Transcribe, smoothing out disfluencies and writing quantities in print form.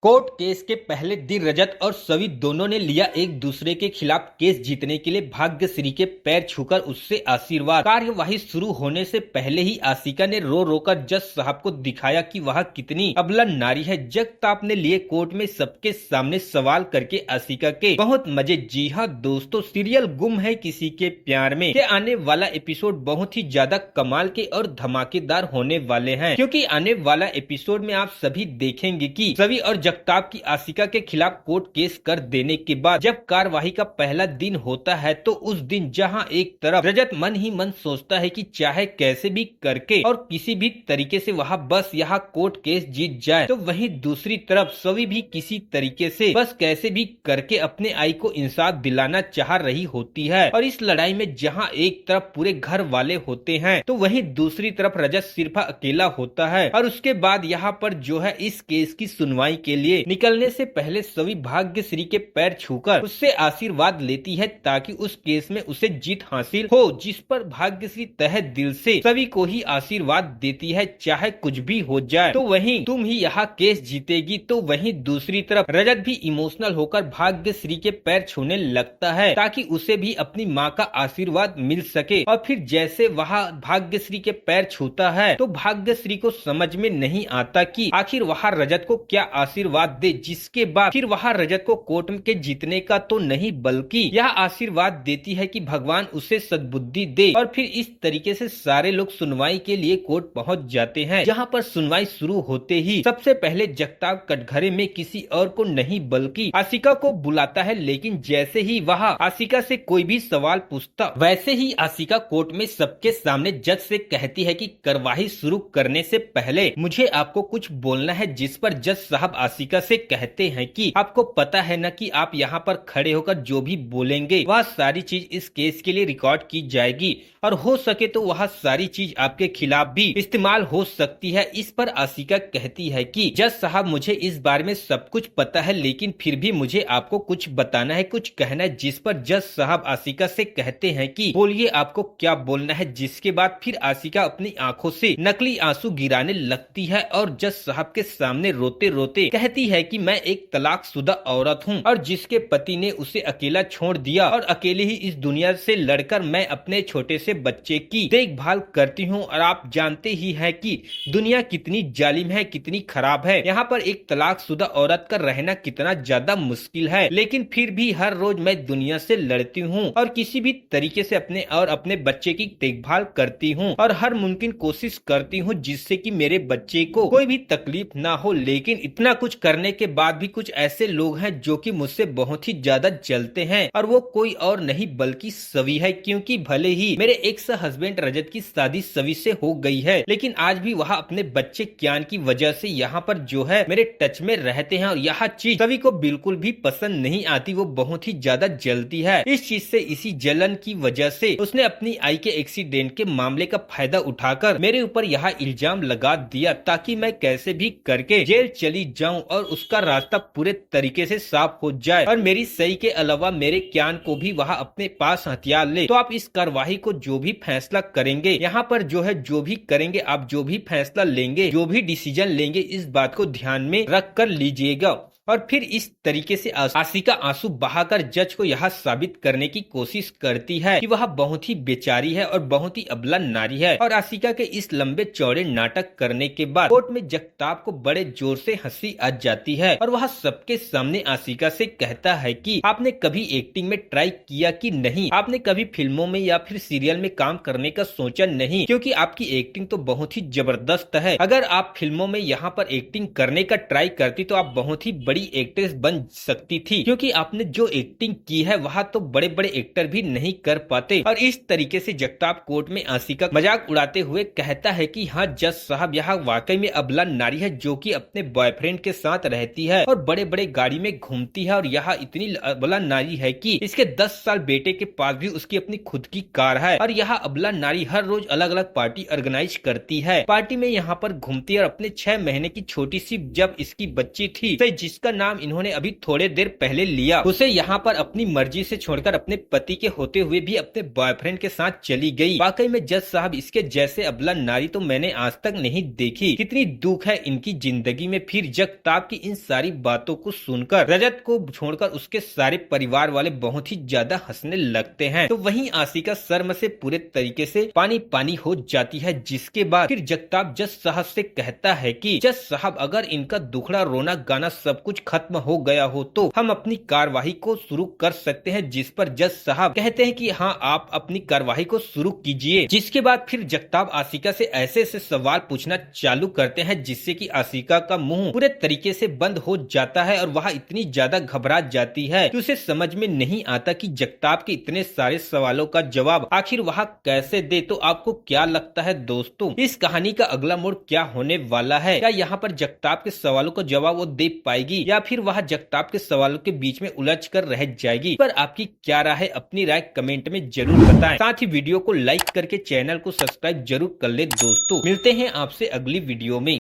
Court case के पहले दिन रजत और सवी दोनों ने लिया एक दूसरे के खिलाफ केस जीतने के लिए भाग्यश्री के पैर छूकर उससे आशीर्वाद। कार्यवाही शुरू होने से पहले ही आशिका ने रो रोकर जज साहब को दिखाया कि वह कितनी अबला नारी है। जगताप ने लिए कोर्ट में सबके सामने सवाल करके आशिका के बहुत मजे। जी हाँ दोस्तों, सीरियल गुम है किसी के प्यार में के आने वाला एपिसोड बहुत ही ज्यादा कमाल के और धमाकेदार होने वाले हैं, क्योंकि आने वाला एपिसोड में आप सभी देखेंगे कि सवी और जगताप की आशिका के खिलाफ कोर्ट केस कर देने के बाद जब कार्यवाही का पहला दिन होता है तो उस दिन जहां एक तरफ रजत मन ही मन सोचता है कि चाहे कैसे भी करके और किसी भी तरीके से वहां बस यहाँ कोर्ट केस जीत जाए, तो वहीं दूसरी तरफ सवी भी किसी तरीके से बस कैसे भी करके अपने आई को इंसाफ दिलाना चाह रही होती है। और इस लड़ाई में जहाँ एक तरफ पूरे घर वाले होते हैं तो वहीं दूसरी तरफ रजत सिर्फ अकेला होता है। और उसके बाद यहाँ पर जो है इस केस की सुनवाई के लिए निकलने से पहले सवी भाग्यश्री के पैर छूकर उससे आशीर्वाद लेती है ताकि उस केस में उसे जीत हासिल हो, जिस पर भाग्यश्री तहे दिल से सवी को ही आशीर्वाद देती है चाहे कुछ भी हो जाए तो वहीं तुम ही यहाँ केस जीतेगी। तो वहीं दूसरी तरफ रजत भी इमोशनल होकर भाग्यश्री के पैर छूने लगता है ताकि उसे भी अपनी माँ का आशीर्वाद मिल सके। और फिर जैसे वह भाग्यश्री के पैर छूता है तो भाग्यश्री को समझ में नहीं आता कि आखिर वह रजत को क्या आशीर्वाद दे, जिसके बाद फिर वह रजत को कोर्ट के जीतने का तो नहीं बल्कि यह आशीर्वाद देती है कि भगवान उसे सद्बुद्धि दे। और फिर इस तरीके से सारे लोग सुनवाई के लिए कोर्ट पहुंच जाते हैं, जहां पर सुनवाई शुरू होते ही सबसे पहले जगताप कटघरे में किसी और को नहीं बल्कि आशिका को बुलाता है। लेकिन जैसे ही वह आशिका से कोई भी सवाल पूछता वैसे ही आशिका कोर्ट में सबके सामने जज से कहती है कि कार्यवाही शुरू करने से पहले मुझे आपको कुछ बोलना है, जिस पर जज साहब आशिका से कहते हैं कि आपको पता है न कि आप यहाँ पर खड़े होकर जो भी बोलेंगे वह सारी चीज इस केस के लिए रिकॉर्ड की जाएगी और हो सके तो वह सारी चीज आपके खिलाफ भी इस्तेमाल हो सकती है। इस पर आशिका कहती है कि जज साहब मुझे इस बारे में सब कुछ पता है, लेकिन फिर भी मुझे आपको कुछ बताना है, कुछ कहना है। जिस पर जज साहब आशिका से कहते हैं कि बोलिए आपको क्या बोलना है। जिसके बाद फिर आशिका अपनी आंखों से नकली आंसू गिराने लगती है और जज साहब के सामने रोते रोते कहती है कि मैं एक तलाकशुदा औरत हूँ और जिसके पति ने उसे अकेला छोड़ दिया और अकेले ही इस दुनिया से लड़कर मैं अपने छोटे से बच्चे की देखभाल करती हूँ। और आप जानते ही हैं कि दुनिया कितनी जालिम है, कितनी खराब है। यहाँ पर एक तलाकशुदा औरत का रहना कितना ज्यादा मुश्किल है, लेकिन फिर भी हर रोज मैं दुनिया से लड़ती हूँ और किसी भी तरीके से अपने और अपने बच्चे की देखभाल करती हूँ और हर मुमकिन कोशिश करती हूँ जिससे कि मेरे बच्चे को कोई भी तकलीफ ना हो। लेकिन इतना कुछ करने के बाद भी कुछ ऐसे लोग हैं जो कि मुझसे बहुत ही ज्यादा जलते हैं और वो कोई और नहीं बल्कि सवी है। क्योंकि भले ही मेरे एक्स हस्बैंड रजत की शादी सवी से हो गई है, लेकिन आज भी वह अपने बच्चे क्यान की वजह से यहाँ पर जो है मेरे टच में रहते हैं और यह चीज सवी को बिल्कुल भी पसंद नहीं आती। वो बहुत ही ज्यादा जलती है इस चीज से। इसी जलन की वजह से उसने अपनी आई के एक्सीडेंट के मामले का फायदा उठाकर मेरे ऊपर यह इल्जाम लगा दिया ताकि मैं कैसे भी करके जेल चली जाऊं और उसका रास्ता पूरे तरीके से साफ हो जाए और मेरी सही के अलावा मेरे क्यान को भी वह अपने पास हथियार ले। तो आप इस कार्यवाही को जो भी फैसला करेंगे, यहाँ पर जो है जो भी करेंगे, आप जो भी फैसला लेंगे, जो भी डिसीजन लेंगे, इस बात को ध्यान में रख कर लीजिएगा। और फिर इस तरीके से आशिका आंसू बहाकर जज को यह साबित करने की कोशिश करती है कि वह बहुत ही बेचारी है और बहुत ही अबला नारी है। और आशिका के इस लंबे चौड़े नाटक करने के बाद कोर्ट में जगताप को बड़े जोर से हंसी आ जाती है और वह सबके सामने आशिका से कहता है कि आपने कभी एक्टिंग में ट्राई किया कि नहीं, आपने कभी फिल्मों में या फिर सीरियल में काम करने का सोचा नहीं, क्योंकि आपकी एक्टिंग तो बहुत ही जबरदस्त है। अगर आप फिल्मों में यहाँ पर एक्टिंग करने का ट्राई करती तो आप बहुत ही बड़ी एक्ट्रेस बन सकती थी, क्योंकि आपने जो एक्टिंग की है वह तो बड़े बड़े एक्टर भी नहीं कर पाते। और इस तरीके से जगताप कोर्ट में आशिका मजाक उड़ाते हुए कहता है कि हाँ जज साहब, यह वाकई में अबला नारी है जो कि अपने बॉयफ्रेंड के साथ रहती है और बड़े बड़े गाड़ी में घूमती है और यह इतनी अबला नारी है कि इसके 10 साल बेटे के पास भी उसकी अपनी खुद की कार है। और यह अबला नारी हर रोज अलग अलग पार्टी ऑर्गेनाइज करती है, पार्टी में यहाँ पर घूमती है और अपने 6 महीने की छोटी सी जब इसकी बच्ची थी तो जिस जिसका नाम इन्होंने अभी थोड़े देर पहले लिया, उसे यहाँ पर अपनी मर्जी से छोड़कर अपने पति के होते हुए भी अपने बॉयफ्रेंड के साथ चली गई। वाकई में जज साहब, इसके जैसे अबला नारी तो मैंने आज तक नहीं देखी। कितनी दुख है इनकी जिंदगी में। फिर जगताप की इन सारी बातों को सुनकर रजत को छोड़कर उसके सारे परिवार वाले बहुत ही ज्यादा हंसने लगते हैं। तो वहीं आशिका शर्म से पूरे तरीके से पानी पानी हो जाती है। जिसके बाद फिर जगताप जज साहब से कहता है कि जज साहब, अगर इनका दुखड़ा रोना गाना सब कुछ खत्म हो गया हो तो हम अपनी कार्यवाही को शुरू कर सकते हैं। जिस पर जज साहब कहते हैं कि हाँ, आप अपनी कार्यवाही को शुरू कीजिए। जिसके बाद फिर जगताप आशिका से ऐसे ऐसे सवाल पूछना चालू करते हैं जिससे कि आशिका का मुंह पूरे तरीके से बंद हो जाता है और वह इतनी ज्यादा घबरा जाती है कि उसे समझ में नहीं आता कि जगताप के इतने सारे सवालों का जवाब आखिर वह कैसे दे। तो आपको क्या लगता है दोस्तों, इस कहानी का अगला मोड़ क्या होने वाला है? क्या यहाँ पर जगताप के सवालों का जवाब वो दे पाएगी या फिर वह जगताप के सवालों के बीच में उलझ कर रह जाएगी? पर आपकी क्या राय है? अपनी राय कमेंट में जरूर बताएं। साथ ही वीडियो को लाइक करके चैनल को सब्सक्राइब जरूर कर ले दोस्तों। मिलते हैं आपसे अगली वीडियो में।